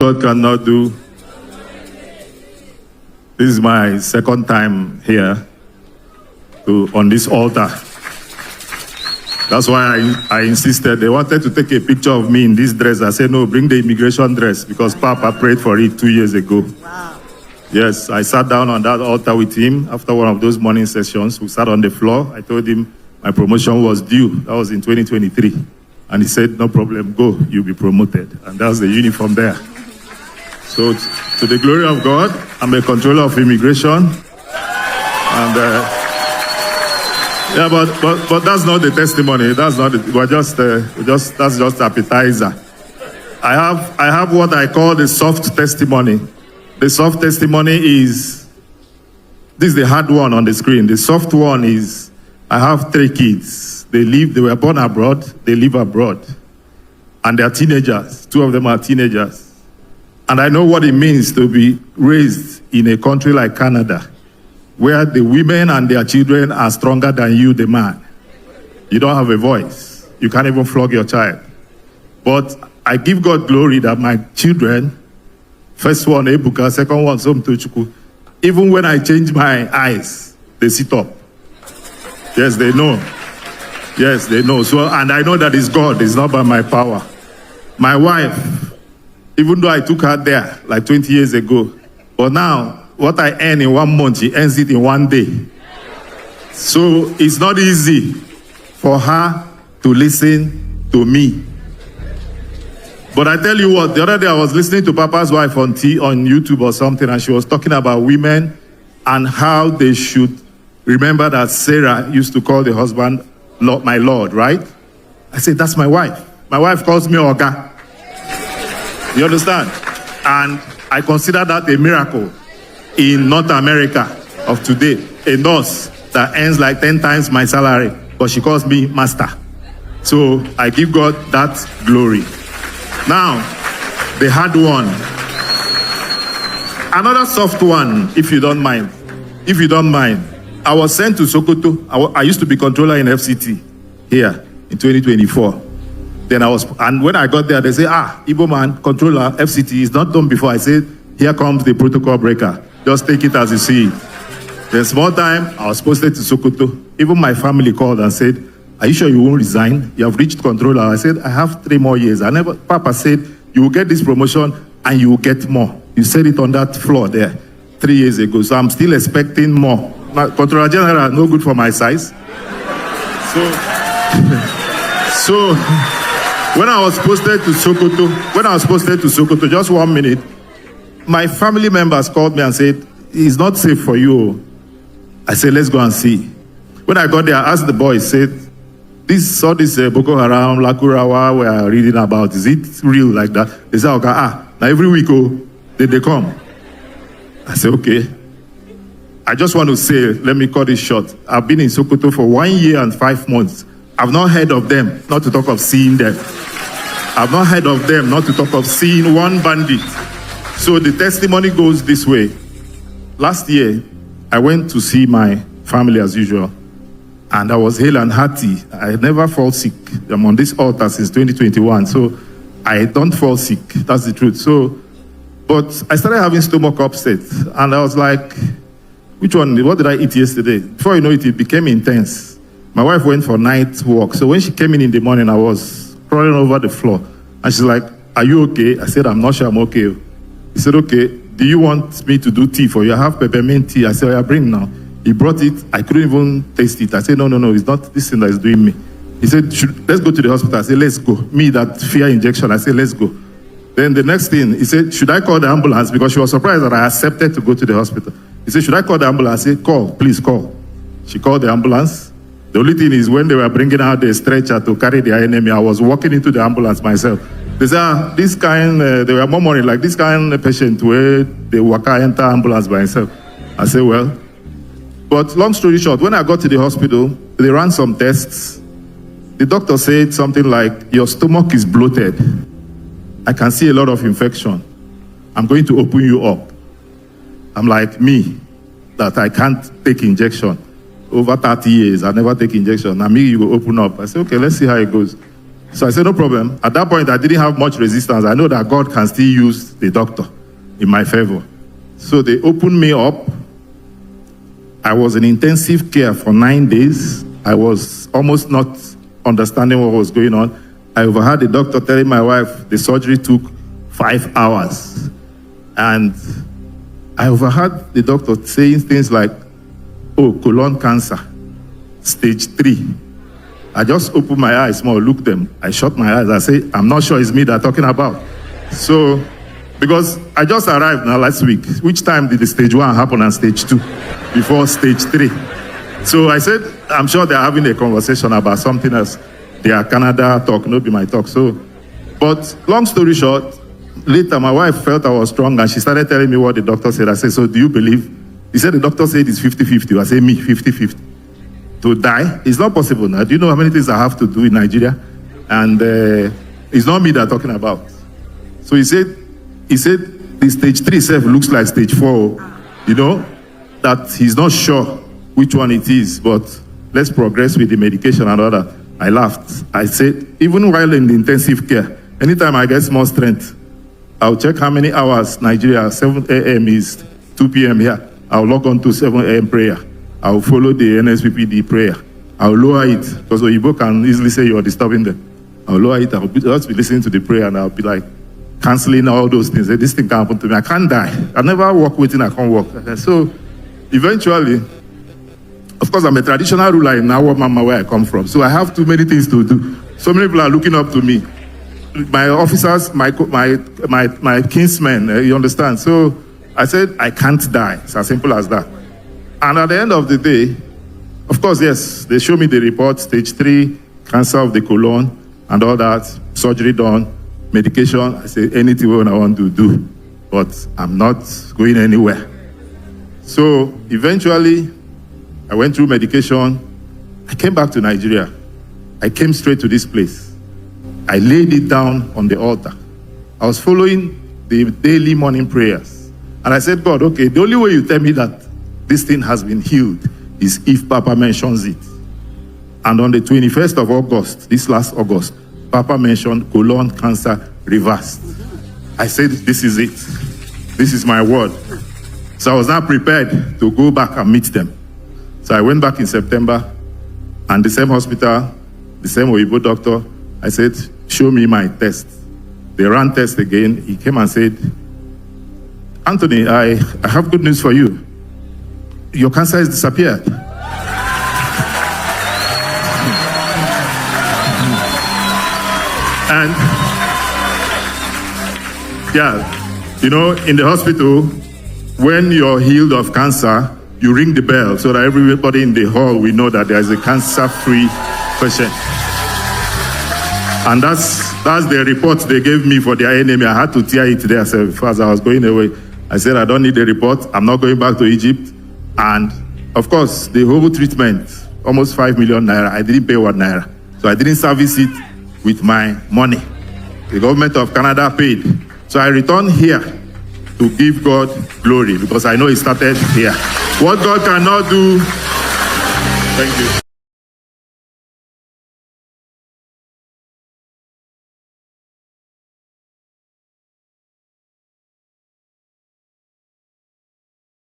God cannot do. This is my second time here on this altar. That's why I insisted. They wanted to take a picture of me in this dress. I said, no, bring the immigration dress because Papa prayed for it 2 years ago. Wow. Yes, I sat down on that altar with him after one of those morning sessions. We sat on the floor. I told him my promotion was due. That was in 2023. And he said, no problem, go, you'll be promoted. And that's the uniform there. So to the glory of God, I'm a controller of immigration. And yeah, but that's not the testimony. That's not it. That's just appetizer. I have what I call the soft testimony. The soft testimony is, this is the hard one on the screen. The soft one is, I have 3 kids. They were born abroad, they live abroad. And they are teenagers. 2 of them are teenagers. And I know what it means to be raised in a country like Canada, where the women and their children are stronger than you, the man. You don't have a voice. You can't even flog your child. But I give God glory that my children, first one, Ebuka, second one, Somtochukwu, even when I change my eyes, they sit up. Yes, they know. Yes, they know. So, and I know that it's God, it's not by my power. My wife, even though I took her there like 20 years ago, but now, what I earn in 1 month, she earns it in 1 day. So it's not easy for her to listen to me. But I tell you what, the other day I was listening to Papa's wife on YouTube or something, and she was talking about women and how they should remember that Sarah used to call the husband, Lord, my Lord, right? I said, that's my wife. My wife calls me Oga. You understand? And I consider that a miracle in North America of today. A nurse that earns like 10 times my salary, but she calls me master. So I give God that glory. Now, the hard one. Another soft one, if you don't mind. If you don't mind. I was sent to Sokoto. I used to be controller in FCT here in 2024. Then and when I got there, they say, Igbo man, controller, FCT is not done before. I said, here comes the protocol breaker. Just take it as you see it. Then small time, I was posted to Sokoto. Even my family called and said, are you sure you won't resign? You have reached controller. I said, I have 3 more years. Papa said, you will get this promotion and you will get more. You said it on that floor there 3 years ago. So I'm still expecting more. Controller General, no good for my size. So when I was posted to Sokoto, just 1 minute, my family members called me and said, it's not safe for you. I said, let's go and see. When I got there, I asked the boys, said, this Boko Haram, Lakurawa we are reading about, is it real like that? They said, okay, now every week, they come. I said, okay. I just want to say, let me cut it short. I've been in Sokoto for 1 year and 5 months. I've not heard of them, not to talk of seeing them. I've not heard of them, not to talk of seeing one bandit. So the testimony goes this way. Last year, I went to see my family as usual, and I was hale and hearty. I never fall sick. I'm on this altar since 2021, so I don't fall sick. That's the truth. But I started having stomach upset, and I was like, what did I eat yesterday? Before you know it, it became intense. My wife went for night walk. So when she came in the morning, I was crawling over the floor. And she's like, are you okay? I said, I'm not sure I'm okay. He said, okay, do you want me to do tea for you? I have peppermint tea. I said, yeah, bring now. He brought it. I couldn't even taste it. I said, no, it's not this thing that is doing me. He said, let's go to the hospital. I said, let's go. Me, that fear injection. I said, let's go. Then the next thing, he said, should I call the ambulance? Because she was surprised that I accepted to go to the hospital. He said, should I call the ambulance? I said, call, please call. She called the ambulance. The only thing is when they were bringing out the stretcher to carry their enemy, I was walking into the ambulance myself. They said, this kind, they were murmuring, like this kind of patient where they walk enter ambulance by himself. I said, well. But long story short, when I got to the hospital, they ran some tests. The doctor said something like, your stomach is bloated. I can see a lot of infection. I'm going to open you up. I'm like me, that I can't take injection. Over 30 years, I never take injection. Now me, you will open up. I said, okay, let's see how it goes. So I said, no problem. At that point, I didn't have much resistance. I know that God can still use the doctor in my favor. So they opened me up. I was in intensive care for 9 days. I was almost not understanding what was going on. I overheard the doctor telling my wife the surgery took 5 hours. And I overheard the doctor saying things like, oh, colon cancer, stage 3. I just opened my eyes more, looked them. I shut my eyes. I say, I'm not sure it's me they're talking about. So, because I just arrived now last week. Which time did the stage 1 happen and stage 2? Before stage 3. So I said, I'm sure they're having a conversation about something else. Their Canada talk, not be my talk. So, but long story short, later my wife felt I was strong and she started telling me what the doctor said. I said, so do you believe? He said the doctor said it's 50-50. I said, me, 50-50. To die, it's not possible now. Do you know how many things I have to do in Nigeria? And it's not me they're talking about. So he said the stage 3 itself looks like stage 4, you know, that he's not sure which one it is, but let's progress with the medication and all that. I laughed. I said, even while in the intensive care, anytime I get more strength, I'll check how many hours Nigeria, 7 a.m. is 2 p.m. here. I'll log on to 7 a.m. prayer. I'll follow the Nsppd prayer. I'll lower it, because Oyibo can easily say you're disturbing them. I'll lower it, I'll just be listening to the prayer, and I'll be like, canceling all those things. This thing can't happen to me. I can't die. I never walk waiting, I can't walk. So, eventually, of course, I'm a traditional ruler in our mama where I come from. So I have too many things to do. So many people are looking up to me. My officers, my kinsmen, you understand? So I said, I can't die. It's as simple as that. And at the end of the day, of course, yes, they show me the report, stage 3, cancer of the colon, and all that, surgery done, medication. I say, anything I want to do, but I'm not going anywhere. So eventually, I went through medication. I came back to Nigeria. I came straight to this place. I laid it down on the altar. I was following the daily morning prayers. And I said, God, okay, the only way you tell me that this thing has been healed is if Papa mentions it. And on the 21st of August, this last August, Papa mentioned colon cancer reversed. I said, this is it. This is my word. So I was now prepared to go back and meet them. So I went back in September, and the same hospital, the same Oyibo doctor, I said, show me my test. They ran tests again. He came and said, Anthony, I have good news for you. Your cancer has disappeared. And yeah, you know, in the hospital, when you're healed of cancer, you ring the bell so that everybody in the hall will know that there is a cancer-free patient. And that's the report they gave me for their enemy. I had to tear it there as I was going away. I said, I don't need the report. I'm not going back to Egypt. And of course, the whole treatment, almost 5 million naira. I didn't pay 1 naira. So I didn't service it with my money. The government of Canada paid. So I returned here to give God glory because I know it started here. What God cannot do, thank you.